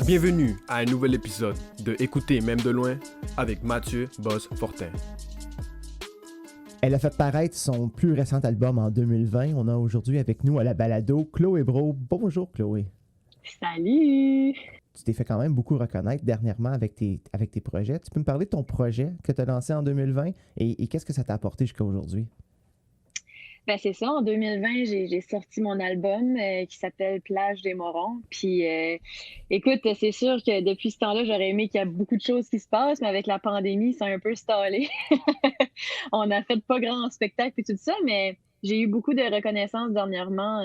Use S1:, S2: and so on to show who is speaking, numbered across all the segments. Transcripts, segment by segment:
S1: Bienvenue à un nouvel épisode de Écouter même de loin avec Mathieu Boss-Fortin.
S2: Elle a fait paraître son plus récent album en 2020. On a aujourd'hui avec nous à la balado Chloé Brault. Bonjour Chloé.
S3: Salut!
S2: Tu t'es fait quand même beaucoup reconnaître dernièrement avec tes projets. Tu peux me parler de ton projet que tu as lancé en 2020 et qu'est-ce que ça t'a apporté jusqu'à aujourd'hui?
S3: Ben c'est ça, en 2020, j'ai sorti mon album qui s'appelle Plage des Morons. Puis écoute, c'est sûr que depuis ce temps-là, j'aurais aimé qu'il y ait beaucoup de choses qui se passent, mais avec la pandémie, ça a un peu stallé. On a fait pas grand spectacle et tout ça, mais j'ai eu beaucoup de reconnaissance dernièrement.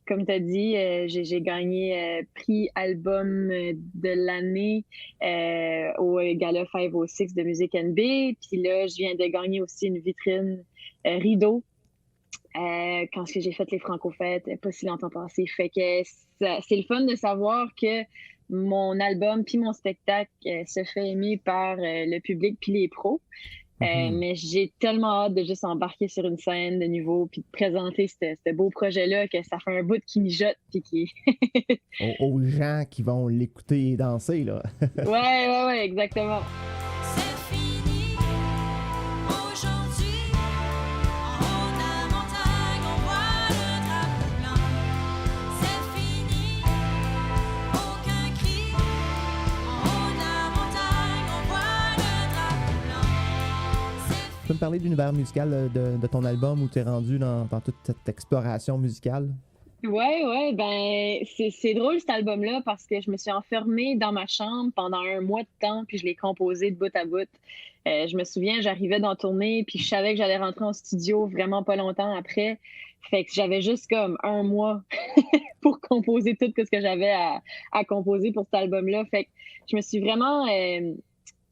S3: Comme tu as dit, j'ai gagné prix album de l'année au Gala 506 de Musique NB. Puis là, je viens de gagner aussi une vitrine rideau quand j'ai fait les Franco-Fêtes, pas si longtemps passé. Fait que c'est le fun de savoir que mon album puis mon spectacle se fait aimer par le public puis les pros. Mais j'ai tellement hâte de juste embarquer sur une scène de nouveau puis de présenter ce beau projet-là que ça fait un bout qui mijote puis qui...
S2: aux gens qui vont l'écouter et danser, là.
S3: Ouais, exactement.
S2: Tu peux me parler de l'univers musical de ton album où tu es rendu dans toute cette exploration musicale?
S3: Ouais, ben c'est drôle cet album-là parce que je me suis enfermée dans ma chambre pendant un mois de temps puis je l'ai composé de bout à bout. Je me souviens, j'arrivais d'en tourner puis je savais que j'allais rentrer en studio vraiment pas longtemps après. Fait que j'avais juste comme un mois pour composer tout ce que j'avais à composer pour cet album-là. Fait que je me suis vraiment...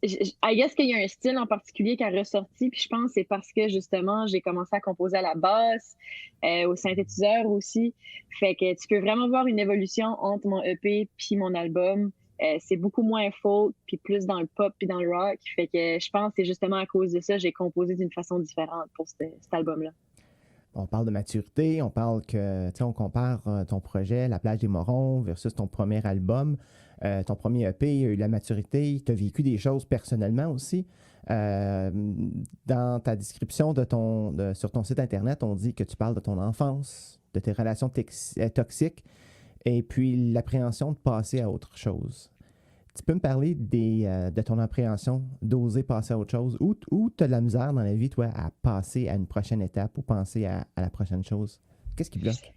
S3: I guess qu'il y a un style en particulier qui a ressorti, puis je pense que c'est parce que justement j'ai commencé à composer à la basse, au synthétiseur aussi. Fait que tu peux vraiment voir une évolution entre mon EP puis mon album. C'est beaucoup moins folk, puis plus dans le pop puis dans le rock. Fait que je pense que c'est justement à cause de ça j'ai composé d'une façon différente pour cet album-là.
S2: On parle de maturité, on parle que, tu sais, on compare ton projet, La Plage des Morons, versus ton premier album. Ton premier EP, il y a eu la maturité, tu as vécu des choses personnellement aussi. Dans ta description sur ton site Internet, on dit que tu parles de ton enfance, de tes relations toxiques, et puis l'appréhension de passer à autre chose. Tu peux me parler de ton appréhension d'oser passer à autre chose? Où tu as de la misère dans la vie, toi, à passer à une prochaine étape ou penser à la prochaine chose? Qu'est-ce qui bloque?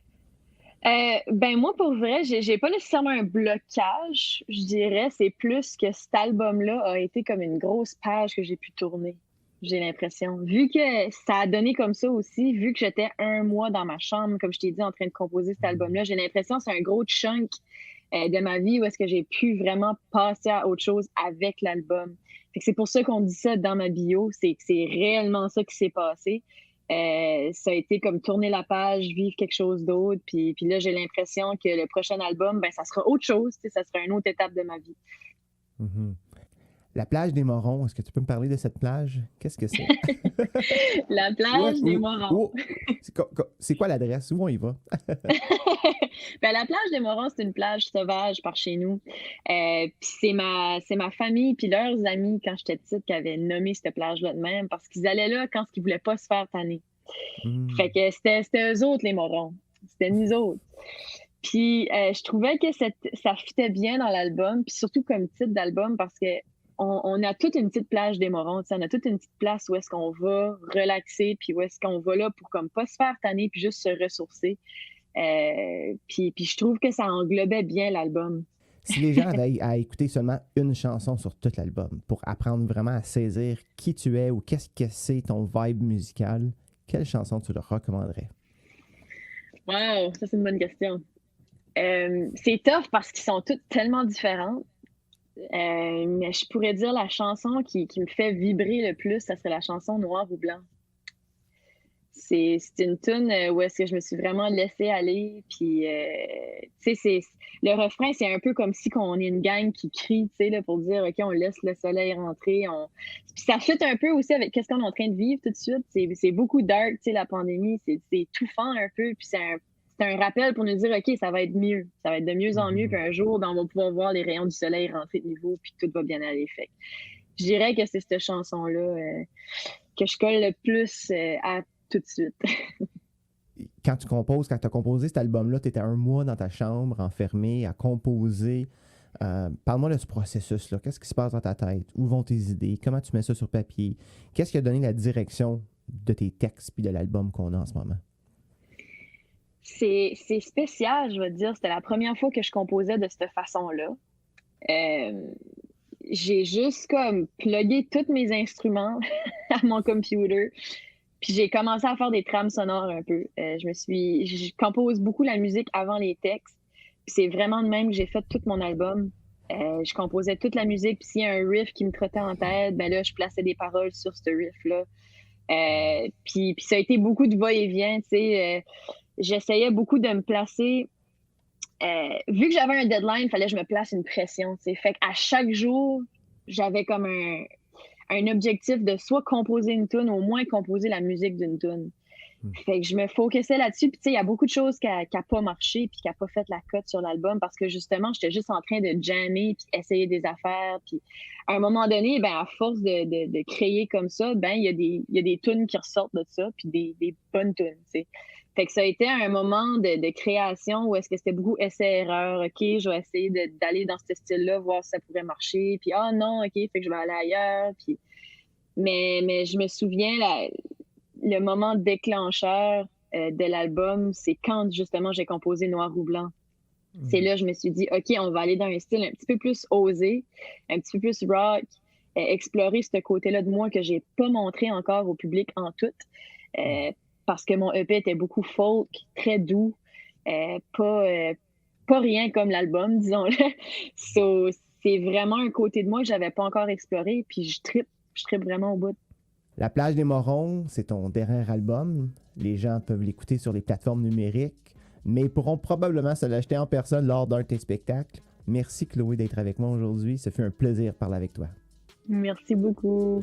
S3: Ben moi, pour vrai, j'ai pas nécessairement un blocage, je dirais. C'est plus que cet album-là a été comme une grosse page que j'ai pu tourner, j'ai l'impression. Vu que ça a donné comme ça aussi, vu que j'étais un mois dans ma chambre, comme je t'ai dit, en train de composer cet album-là, j'ai l'impression que c'est un gros chunk de ma vie où est-ce que j'ai pu vraiment passer à autre chose avec l'album. Fait que c'est pour ça qu'on dit ça dans ma bio, c'est que c'est réellement ça qui s'est passé. Ça a été comme tourner la page, vivre quelque chose d'autre. Puis là, j'ai l'impression que le prochain album, ben, ça sera autre chose. Ça sera une autre étape de ma vie.
S2: Mm-hmm. La Plage des Morons, est-ce que tu peux me parler de cette plage? Qu'est-ce que c'est?
S3: La Plage des Morons.
S2: C'est quoi l'adresse? Où on y va?
S3: Ben, la Plage des Morons, c'est une plage sauvage par chez nous. Puis c'est ma famille puis leurs amis, quand j'étais petite, qui avaient nommé cette plage-là de même parce qu'ils allaient là quand ils voulaient pas se faire tanner. Fait que c'était eux autres, les morons. C'était nous autres. Puis je trouvais que ça fitait bien dans l'album, puis surtout comme titre d'album parce que on a toute une petite plage des Morons, on a toute une petite place où est-ce qu'on va relaxer, puis où est-ce qu'on va là pour comme pas se faire tanner, puis juste se ressourcer. Puis je trouve que ça englobait bien l'album.
S2: Si les gens avaient à écouter seulement une chanson sur tout l'album pour apprendre vraiment à saisir qui tu es ou qu'est-ce que c'est ton vibe musical, quelle chanson tu leur recommanderais?
S3: Wow, ça c'est une bonne question. C'est tough parce qu'ils sont toutes tellement différentes. Mais je pourrais dire la chanson qui me fait vibrer le plus, ça serait la chanson Noir ou Blanc. C'est une tune où est-ce que je me suis vraiment laissée aller. Puis, tu sais, le refrain, c'est un peu comme si on est une gang qui crie, tu sais, là, pour dire, OK, on laisse le soleil rentrer. Puis ça fit un peu aussi avec qu'est-ce qu'on est en train de vivre tout de suite. C'est beaucoup dark, tu sais, la pandémie. C'est étouffant un peu. Puis c'est un rappel pour nous dire, OK, ça va être mieux. Ça va être de mieux en mieux. Puis un jour, ben, on va pouvoir voir les rayons du soleil rentrer de nouveau, puis tout va bien aller. Fait que je dirais que c'est cette chanson-là que je colle le plus à tout de suite.
S2: Quand tu as composé cet album-là, tu étais un mois dans ta chambre, enfermé, à composer. Parle-moi de ce processus-là. Qu'est-ce qui se passe dans ta tête? Où vont tes idées? Comment tu mets ça sur papier? Qu'est-ce qui a donné la direction de tes textes puis de l'album qu'on a en ce moment?
S3: C'est spécial, je vais te dire. C'était la première fois que je composais de cette façon-là. J'ai juste comme plugué tous mes instruments à mon computer. Puis j'ai commencé à faire des trames sonores un peu. Je compose beaucoup la musique avant les textes. Puis c'est vraiment de même que j'ai fait tout mon album. Je composais toute la musique. Puis s'il y a un riff qui me trottait en tête, ben là, je plaçais des paroles sur ce riff-là. Puis ça a été beaucoup de va-et-vient, tu sais. J'essayais beaucoup de me placer. Vu que j'avais un deadline, il fallait que je me place une pression, tu sais. Fait qu'à chaque jour, j'avais comme un objectif de soit composer une tune, au moins composer la musique d'une tune. Fait que je me focusais là-dessus. Puis, tu sais, il y a beaucoup de choses qui a pas marché puis qui a pas fait la cote sur l'album parce que, justement, j'étais juste en train de jammer puis essayer des affaires. Puis, à un moment donné, ben, à force de créer comme ça, ben, il y a des tunes qui ressortent de ça puis des bonnes tunes, tu sais. Fait que ça a été un moment de création où est-ce que c'était beaucoup essai-erreur. OK, je vais essayer d'aller dans ce style-là, voir si ça pourrait marcher. Puis, ah non, OK, fait que je vais aller ailleurs. Puis, mais je me souviens, le moment déclencheur de l'album, c'est quand, justement, j'ai composé Noir ou Blanc. C'est là, je me suis dit, OK, on va aller dans un style un petit peu plus osé, un petit peu plus rock, explorer ce côté-là de moi que j'ai pas montré encore au public en tout. Parce que mon EP était beaucoup folk, très doux, pas rien comme l'album, disons-le. So, c'est vraiment un côté de moi que j'avais pas encore exploré, puis je trippe vraiment au bout.
S2: La plage des Morons, c'est ton dernier album. Les gens peuvent l'écouter sur les plateformes numériques, mais ils pourront probablement se l'acheter en personne lors d'un de tes spectacles. Merci Chloé d'être avec moi aujourd'hui. Ça fait un plaisir de parler avec toi.
S3: Merci beaucoup.